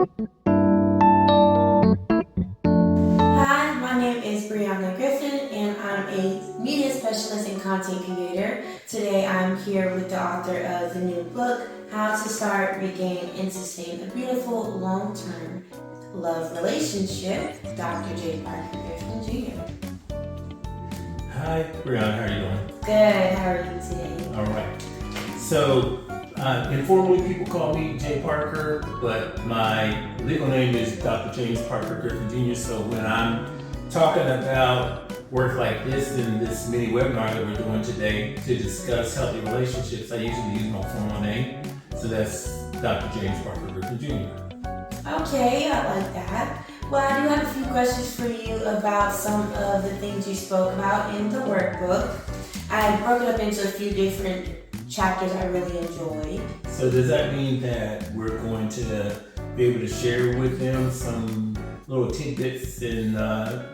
Hi, my name is Brianna Griffin, and I'm a media specialist and content creator. Today, I'm here with the author of the new book, How to Start, Regain, and Sustain a Beautiful Long-Term Love Relationship, Dr. J. Parker Griffin Jr. Hi, Brianna, how are you doing? Good, how are you today? All right. So, informally, people call me Jay Parker, but my legal name is Dr. James Parker Griffin Jr. So when I'm talking about work like this in this mini webinar that we're doing today to discuss healthy relationships, I usually use my formal name. So that's Dr. James Parker Griffin Jr. Okay, I like that. Well, I do have a few questions for you about some of the things you spoke about in the workbook. I broke it up into a few different chapters I really enjoyed. So does that mean that we're going to be able to share with them some little tidbits and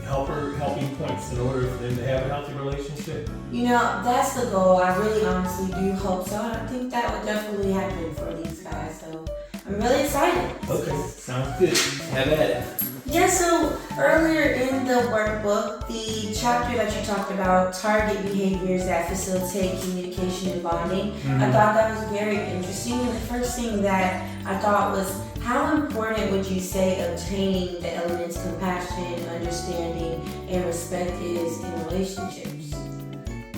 helping points in order for them to have a healthy relationship? You know, that's the goal. I really honestly do hope so. I think that would definitely happen for these guys. So I'm really excited. Okay, sounds good. Have at it. Yeah, so earlier in the workbook, the chapter that you talked about, target behaviors that facilitate communication and bonding, I thought that was very interesting. And the first thing that I thought was, how important would you say obtaining the elements compassion, understanding, and respect is in relationships?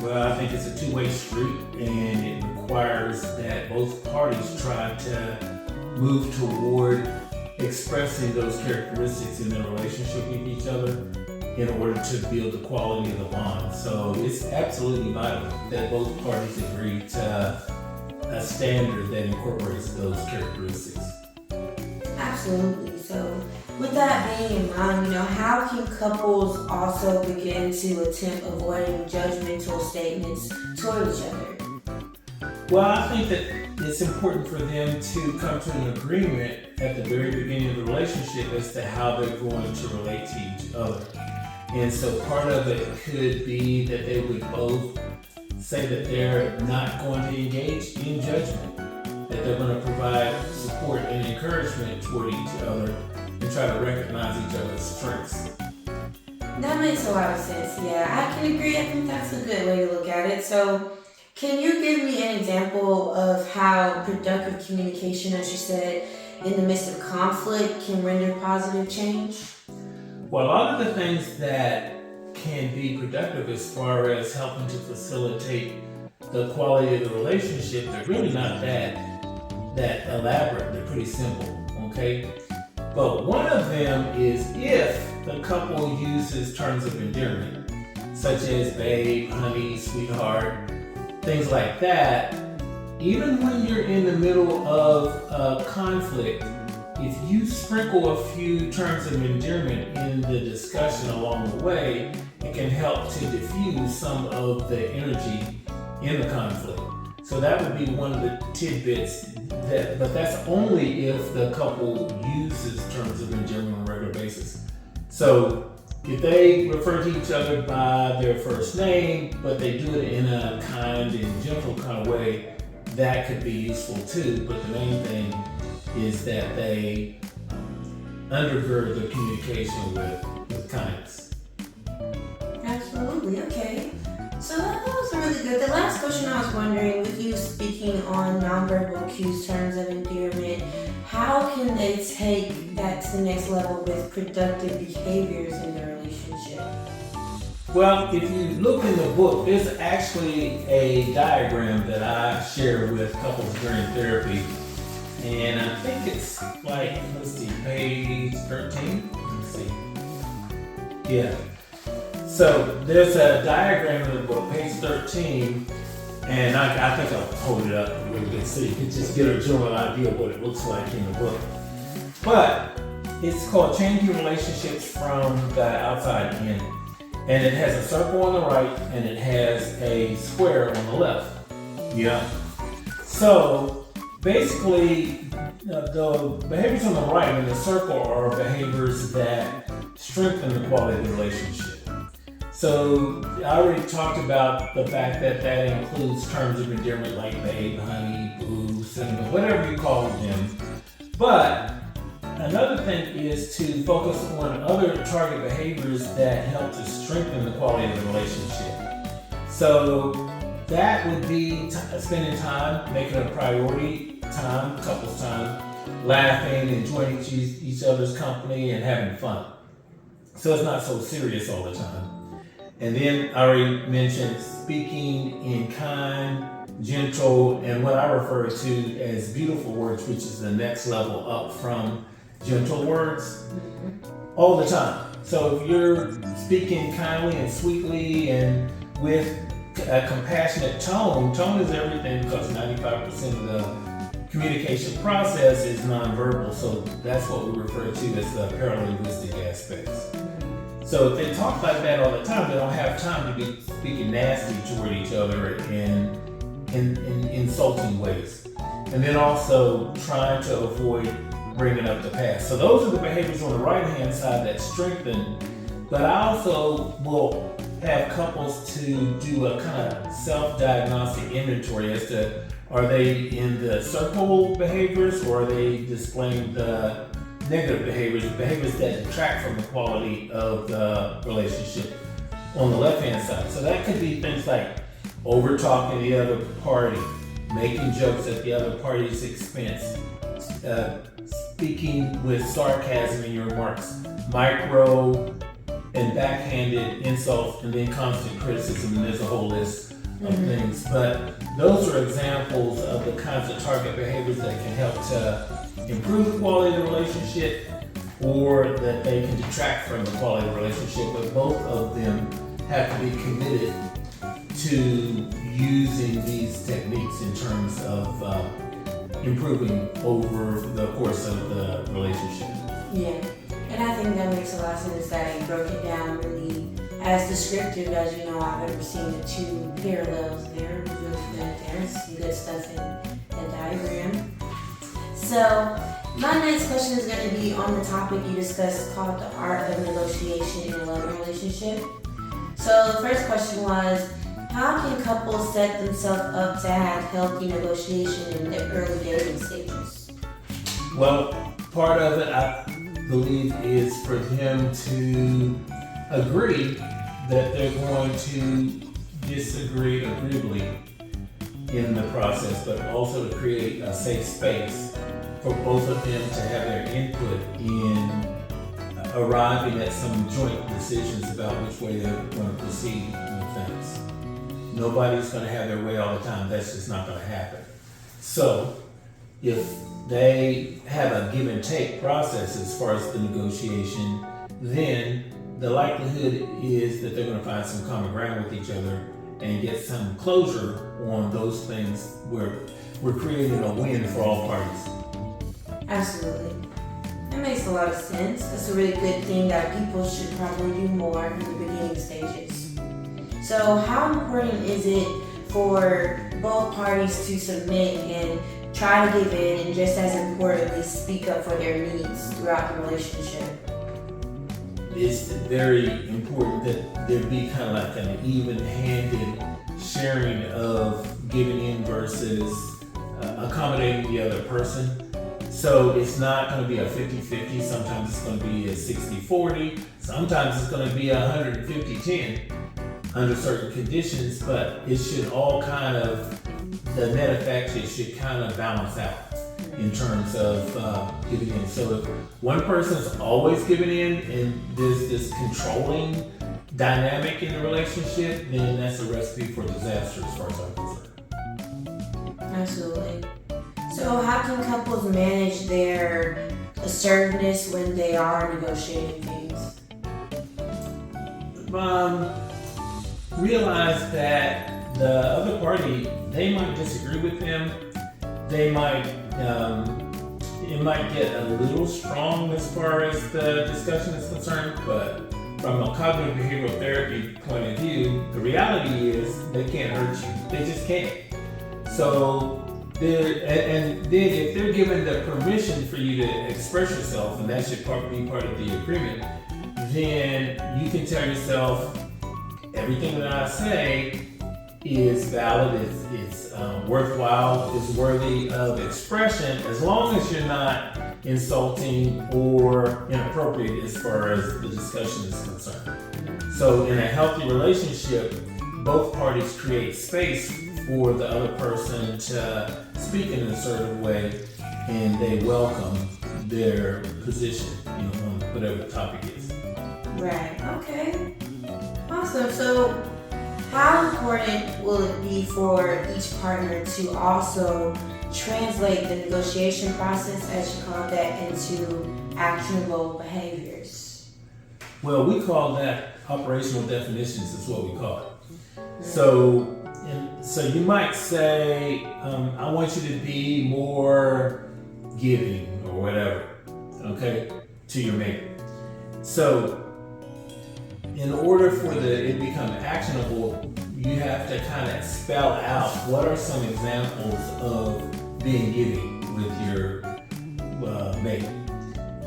Well, I think it's a two-way street, and it requires that both parties try to move toward expressing those characteristics in their relationship with each other in order to build the quality of the bond. So it's absolutely vital that both parties agree to a standard that incorporates those characteristics. Absolutely. So with that being in mind, how can couples also begin to attempt avoiding judgmental statements toward each other? Well, I think that it's important for them to come to an agreement at the very beginning of the relationship as to how they're going to relate to each other. And so part of it could be that they would both say that they're not going to engage in judgment, that they're going to provide support and encouragement toward each other and try to recognize each other's strengths. That makes a lot of sense. Yeah, I can agree. I think that's a good way to look at it. So can you give me an example of how productive communication, as you said, in the midst of conflict can render positive change? Well, a lot of the things that can be productive as far as helping to facilitate the quality of the relationship, they're really not that elaborate. They're pretty simple, okay? But one of them is if the couple uses terms of endearment, such as babe, honey, sweetheart, things like that. Even when you're in the middle of a conflict, if you sprinkle a few terms of endearment in the discussion along the way, it can help to diffuse some of the energy in the conflict. So that would be one of the tidbits, but that's only if the couple uses terms of endearment on a regular basis. So if they refer to each other by their first name, but they do it in a kind and gentle kind of way, that could be useful too. But the main thing is that they undergird the communication with kindness. Absolutely. Okay. So that was really good. The last question I was wondering, with you speaking on nonverbal cues, terms of endearment, how can they take that to the next level with productive behaviors in their relationship? Well, if you look in the book, there's actually a diagram that I share with couples during therapy. And I think it's like, let's see, page 13. Let's see. Yeah. So there's a diagram in the book, page 13. And I think I'll hold it up a little bit so you can just get a general idea of what it looks like in the book. But it's called Changing Relationships from the Outside In. And it has a circle on the right and it has a square on the left. Yeah. So basically, the behaviors on the right in the circle are behaviors that strengthen the quality of the relationship. So I already talked about the fact that that includes terms of endearment like babe, honey, boo, cinnamon, whatever you call them. But another thing is to focus on other target behaviors that help to strengthen the quality of the relationship. So that would be spending time, making a priority time, couples time, laughing, enjoying each other's company, and having fun. So it's not so serious all the time. And then I already mentioned speaking in kind, gentle, and what I refer to as beautiful words, which is the next level up from gentle words, all the time. So if you're speaking kindly and sweetly and with a compassionate tone is everything, because 95% of the communication process is nonverbal. So that's what we refer to as the paralinguistic aspects. So if they talk like that all the time, they don't have time to be speaking nasty toward each other in insulting ways. And then also trying to avoid bringing up the past. So those are the behaviors on the right-hand side that strengthen. But I also will have couples to do a kind of self-diagnostic inventory as to, are they in the circle behaviors, or are they displaying the negative behaviors that detract from the quality of the relationship on the left-hand side. So that could be things like over-talking the other party, making jokes at the other party's expense, speaking with sarcasm in your remarks, micro and backhanded insults, and then constant criticism, and there's a whole list of things. But those are examples of the kinds of target behaviors that can help to improve the quality of the relationship, or that they can detract from the quality of the relationship. But both of them have to be committed to using these techniques in terms of improving over the course of the relationship. Yeah, and I think that makes a lot of sense that you broke it down really as descriptive as I've ever seen. The two parallels there, really good. There's some good stuff in the diagram. So my next question is going to be on the topic you discussed called the art of negotiation in a loving relationship. So the first question was, how can couples set themselves up to have healthy negotiation in their early dating stages? Well, part of it, I believe, is for them to agree that they're going to disagree agreeably in the process, but also to create a safe space for both of them to have their input in arriving at some joint decisions about which way they're going to proceed with things. Nobody's going to have their way all the time. That's just not going to happen. So if they have a give and take process as far as the negotiation, then the likelihood is that they're going to find some common ground with each other and get some closure on those things where we're creating a win for all parties. Absolutely. That makes a lot of sense. That's a really good thing that people should probably do more in the beginning stages. So how important is it for both parties to submit and try to give in, and just as importantly, speak up for their needs throughout the relationship? It's very important that there be kind of like an even-handed sharing of giving in versus accommodating the other person. So it's not going to be a 50-50. Sometimes it's going to be a 60-40. Sometimes it's going to be 150-10 under certain conditions, but it should all kind of, the net effect, it should kind of balance out in terms of giving in. So if one person's always giving in and there's this controlling dynamic in the relationship, then that's a recipe for disaster as far as I'm concerned. Absolutely. So how can couples manage their assertiveness when they are negotiating things? Realize that the other party, they might disagree with them. They might, it might get a little strong as far as the discussion is concerned, but from a cognitive behavioral therapy point of view, the reality is they can't hurt you. They just can't. So, and then if they're given the permission for you to express yourself, and that should be part of the agreement, then you can tell yourself, everything that I say is valid, it's worthwhile, it's worthy of expression, as long as you're not insulting or inappropriate as far as the discussion is concerned. So in a healthy relationship, both parties create space for the other person to speak in a certain way, and they welcome their position, on whatever the topic is. Right. Okay. Awesome. So, how important will it be for each partner to also translate the negotiation process, as you call that, into actionable behaviors? Well, we call that operational definitions, is what we call it. So you might say, I want you to be more giving or whatever, okay, to your mate. So in order for it to become actionable, you have to kind of spell out what are some examples of being giving with your mate.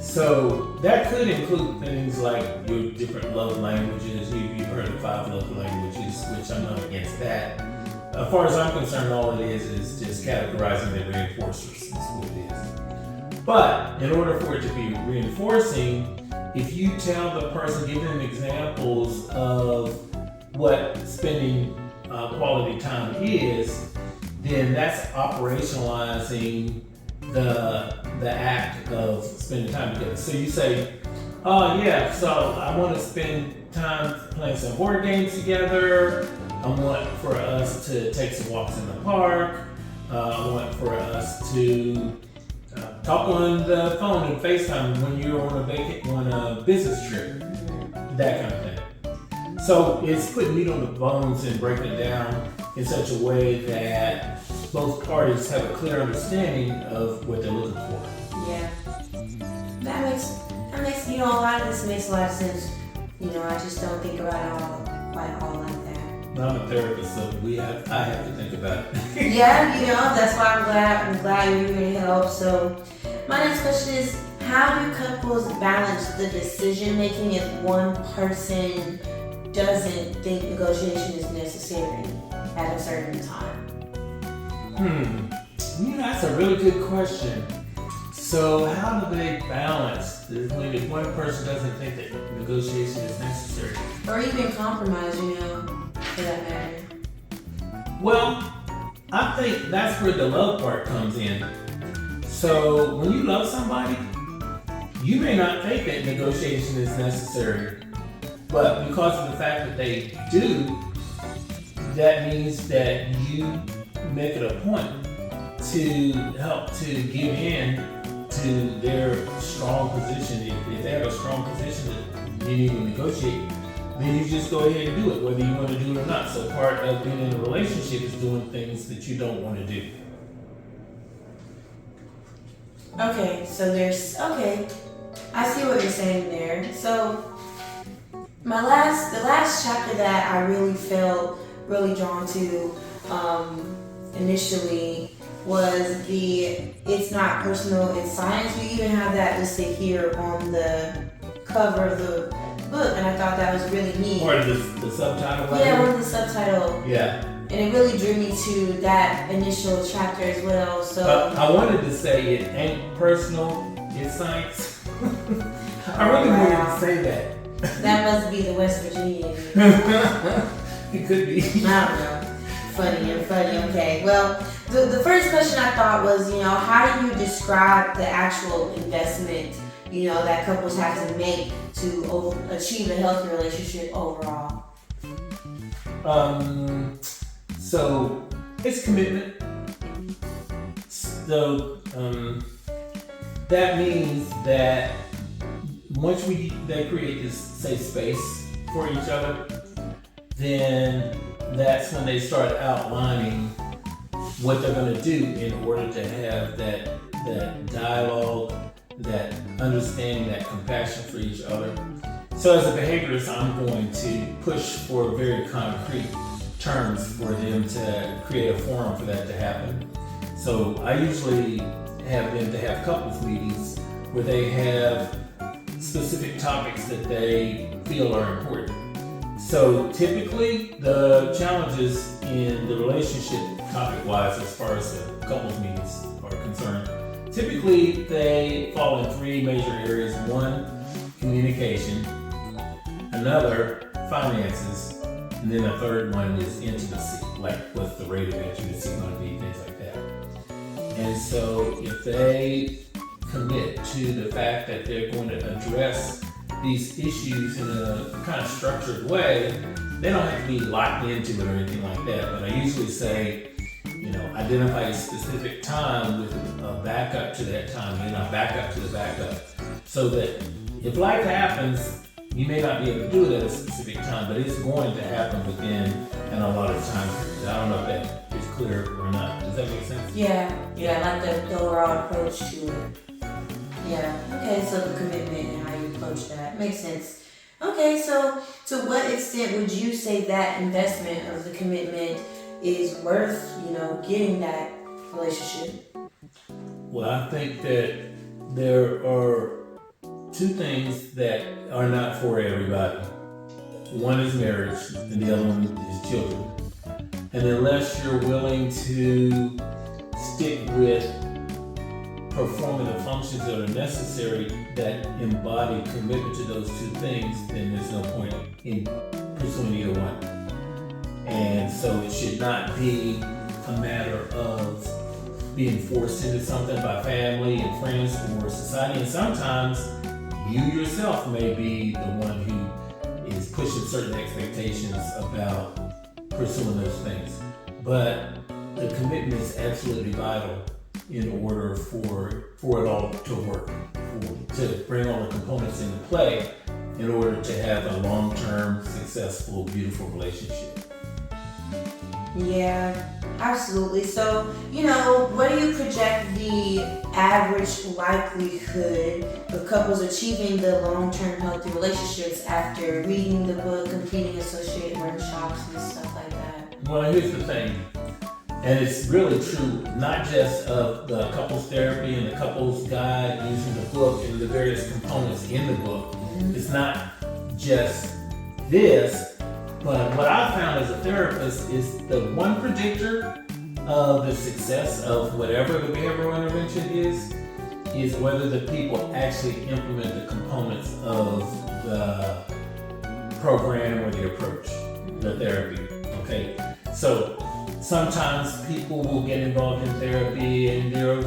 So that could include things like your different love languages. You've heard of 5 love languages, which I'm not against that. As far as I'm concerned, all it is just categorizing the reinforcers. That's what it is. But in order for it to be reinforcing, if you tell the person, give them examples of what spending quality time is, then that's operationalizing the act of spending time together. So you say, oh yeah, so I want to spend time playing some board games together. I want for us to take some walks in the park. I want for us to talk on the phone and FaceTime when you're on a business trip, that kind of thing. So it's putting meat on the bones and breaking it down in such a way that both parties have a clear understanding of what they're looking for. Yeah, that makes a lot of this makes a lot of sense. I just don't think about it all like that. I'm a therapist, so I have to think about it. Yeah, that's why I'm glad you're here to help. So my next question is, how do couples balance the decision making if one person doesn't think negotiation is necessary at a certain time? That's a really good question. So how do they balance when if one person doesn't think that negotiation is necessary? Or even compromise, for that matter. Well, I think that's where the love part comes in. So when you love somebody, you may not think that negotiation is necessary, but because of the fact that they do, that means that you make it a point to help to give in to their strong position. If they have a strong position that you need to negotiate, then you just go ahead and do it, whether you want to do it or not. So part of being in a relationship is doing things that you don't want to do. Okay, I see what you're saying there. So the last chapter that I really felt really drawn to initially was it's not personal, it's science. We even have that listed here on the cover of the book, and I thought that was really neat. Part of the subtitle? Yeah, one of the subtitle. Yeah. And it really drew me to that initial chapter as well. So I wanted to say it ain't personal, it's science. I really wanted to say that. That must be the West Virginia. It could be. I don't know. Funny. Okay. Well, the first question I thought was, how do you describe the actual investment, that couples have to make to achieve a healthy relationship overall? So it's commitment. So that means that once they create this safe space for each other, then that's when they start outlining what they're going to do in order to have that dialogue, that understanding, that compassion for each other. So as a behaviorist, I'm going to push for very concrete terms for them to create a forum for that to happen. So I usually have them to have couples meetings where they have specific topics that they feel are important. So typically the challenges in the relationship topic-wise as far as the couples meetings are concerned typically they fall in three major areas. One, communication. Another, finances. And then the third one is intimacy. Like, what's the rate of intimacy going to be, things like that. And so if they commit to the fact that they're going to address these issues in a kind of structured way, they don't have to be locked into it or anything like that. But I usually say, identify a specific time with a backup to that time, and a backup to the backup. So that if life happens, you may not be able to do it at a specific time, but it's going to happen within an allotted time period. I don't know if that is clear or not. Does that make sense? Yeah, I like the overall approach to it. Yeah, okay, so the commitment and how you approach that makes sense. Okay, so to what extent would you say that investment of the commitment is worth, getting that relationship? Well, I think that there are two things that are not for everybody. One is marriage, and the other one is children. And unless you're willing to stick with performing the functions that are necessary that embody commitment to those two things, then there's no point in pursuing either one. And so it should not be a matter of being forced into something by family and friends or society. And sometimes you yourself may be the one who is pushing certain expectations about pursuing those things. But the commitment is absolutely vital in order for it all to work, to bring all the components into play in order to have a long-term, successful, beautiful relationship. Yeah, absolutely. So, what do you project the average likelihood of couples achieving the long-term healthy relationships after reading the book, completing associated workshops and stuff like that? Well, here's the thing, and it's really true, not just of the couples therapy and the couples guide using the book and the various components in the book. Mm-hmm. It's not just this. But what I found as a therapist is the one predictor of the success of whatever the behavioral intervention is whether the people actually implement the components of the program or the approach, the therapy, okay? So sometimes people will get involved in therapy and they're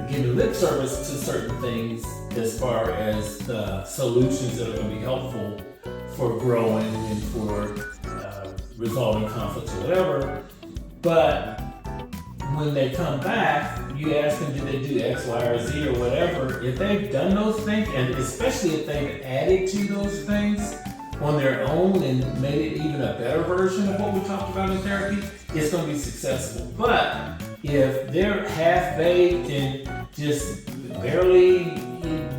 giving lip service to certain things as far as the solutions that are going to be helpful for growing and for resolving conflicts or whatever. But when they come back, you ask them, did they do X, Y, or Z or whatever? If they've done those things, and especially if they've added to those things on their own and made it even a better version of what we talked about in therapy, it's going to be successful. But if they're half-baked and just barely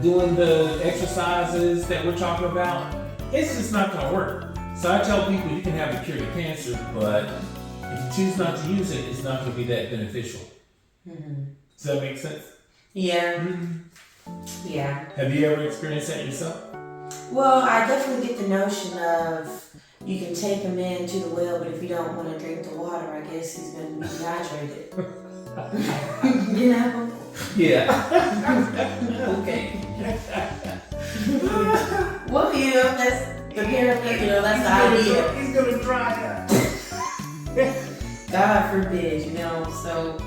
doing the exercises that we're talking about, it's just not going to work. So I tell people you can have a cure to cancer, but if you choose not to use it, it's not going to be that beneficial. Mm-hmm. Does that make sense? Yeah. Mm-hmm. Yeah. Have you ever experienced that yourself? Well, I definitely get the notion of you can take him into the well, but if you don't want to drink the water, I guess he's going to be dehydrated. Yeah. Okay. Well, that's apparently, that's the idea. He's gonna dry up. God forbid, So,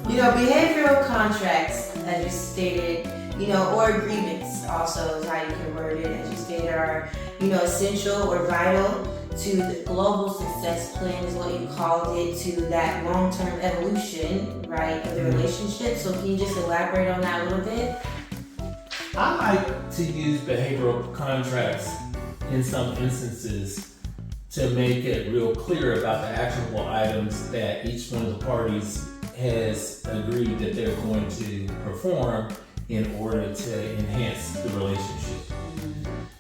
behavioral contracts, as you stated, or agreements also is how you can word it, as you stated, are, essential or vital to the global success plan is what you called it, to that long-term evolution, right, of the relationship. So can you just elaborate on that a little bit? I like to use behavioral contracts in some instances to make it real clear about the actionable items that each one of the parties has agreed that they're going to perform in order to enhance the relationship.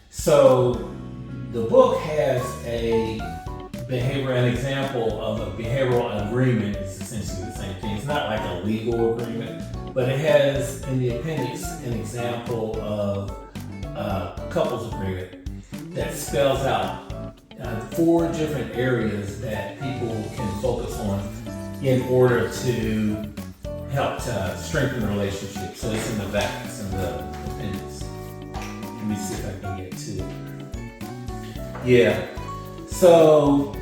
So the book has an example of a behavioral agreement. It's essentially the same thing. It's not like a legal agreement, but it has in the appendix an example of a couples agreement that spells out 4 different areas that people can focus on in order to help to strengthen the relationship. So it's in the back, it's in the appendix. Let me see if I can get to it. Yeah. So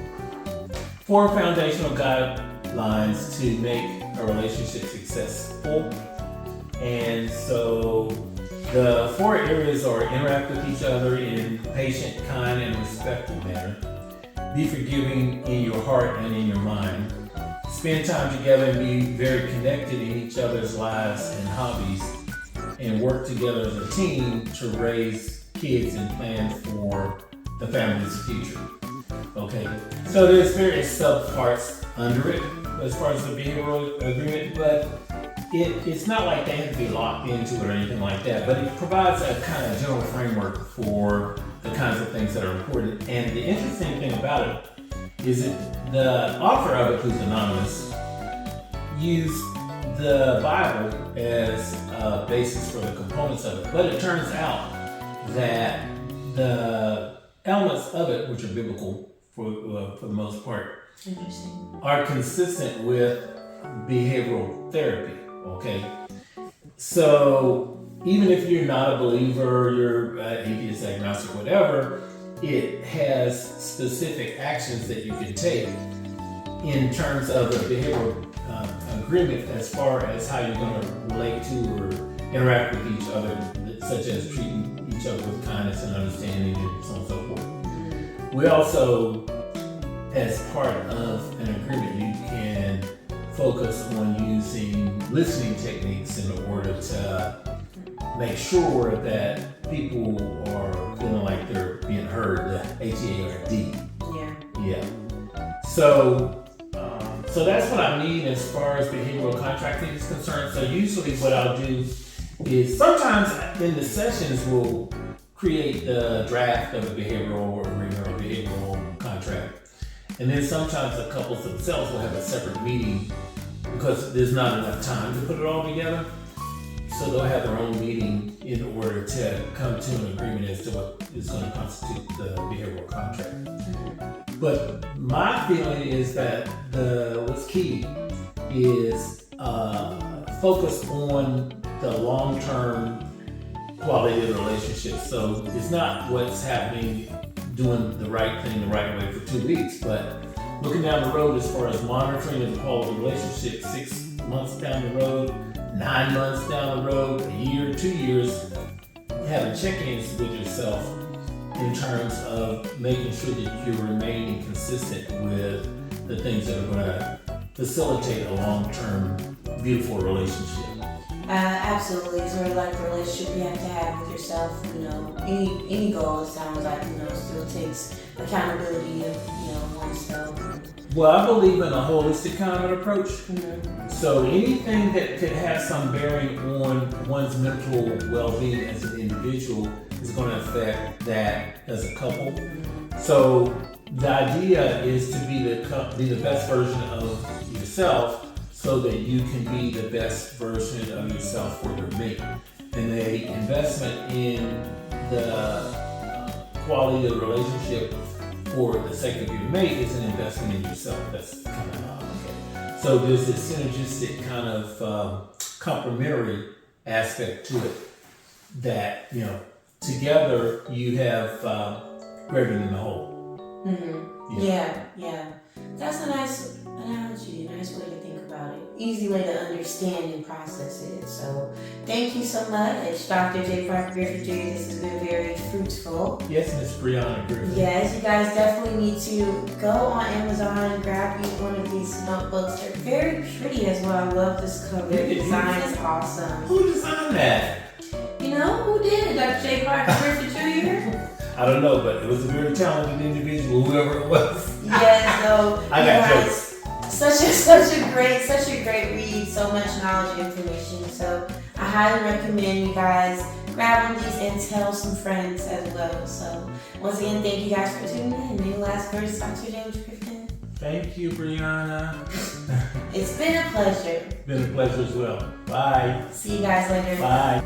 4 foundational guidelines to make a relationship successful. And so the 4 areas are: interact with each other in a patient, kind, and respectful manner. Be forgiving in your heart and in your mind. Spend time together and be very connected in each other's lives and hobbies. And work together as a team to raise kids and plan for the family's future. Okay, so there's various sub-parts under it as far as the behavioral agreement, but it's not like they have to be locked into it or anything like that, but it provides a kind of general framework for the kinds of things that are important. And the interesting thing about it is that the author of it, who's anonymous, used the Bible as a basis for the components of it. But it turns out that the elements of it, which are biblical for the most part, Interesting. are consistent with behavioral therapy. Okay, so even if you're not a believer, you're atheist, agnostic, whatever, it has specific actions that you can take in terms of a behavioral agreement as far as how you're going to relate to or interact with each other, such as treating each other with kindness and understanding and so on and so forth. We also, as part of an agreement, you can focus on using listening techniques in order to make sure that people are feeling like they're being heard, the HEARD. Yeah. Yeah. So that's what I mean as far as behavioral contracting is concerned. So usually what I'll do is sometimes in the sessions we'll create the draft of a behavioral agreement or behavioral contract. And then sometimes the couples themselves will have a separate meeting because there's not enough time to put it all together. So they'll have their own meeting in order to come to an agreement as to what is going to constitute the behavioral contract. But my feeling is that what's key is focus on the long-term quality of the relationship. So it's not what's happening, doing the right thing the right way for 2 weeks, but looking down the road as far as monitoring the quality of the relationship 6 months down the road, 9 months down the road, a year, 2 years, having check-ins with yourself in terms of making sure that you're remaining consistent with the things that are going to facilitate a long-term, beautiful relationship. Absolutely. Sort of like the relationship you have to have with yourself. Any goal, it sounds like, still takes accountability of, oneself. Well, I believe in a holistic kind of an approach. Mm-hmm. So anything that could have some bearing on one's mental well-being as an individual is going to affect that as a couple. So the idea is to be the best version of yourself so that you can be the best version of yourself for your mate. And the investment in the quality of the relationship for the sake of your mate is an investment in yourself. That's kind of okay. So there's this synergistic kind of complementary aspect to it that, together you have greater than the whole. Mm-hmm. Yeah. That's a nice analogy, a nice way to think about it. Easy way to understand and process it. So thank you so much, Dr. J. Parker Griffith Jr. This has been very fruitful. Yes, Miss Brianna Griffith. Yes, you guys definitely need to go on Amazon and grab you one of these notebooks. They're very pretty as well. I love this cover. The design is awesome. Who designed that? Who did it? Dr. J. Parker Griffith Jr.? I don't know, but it was a very talented individual, whoever it was. Yeah, so I got jokes. Such a great read, so much knowledge and information. So I highly recommend you guys grab one of these and tell some friends as well. So once again, thank you guys for tuning in. Any last words, Dr. James Griffin? Thank you, Brianna. It's been a pleasure. Been a pleasure as well. Bye. See you guys later. Bye.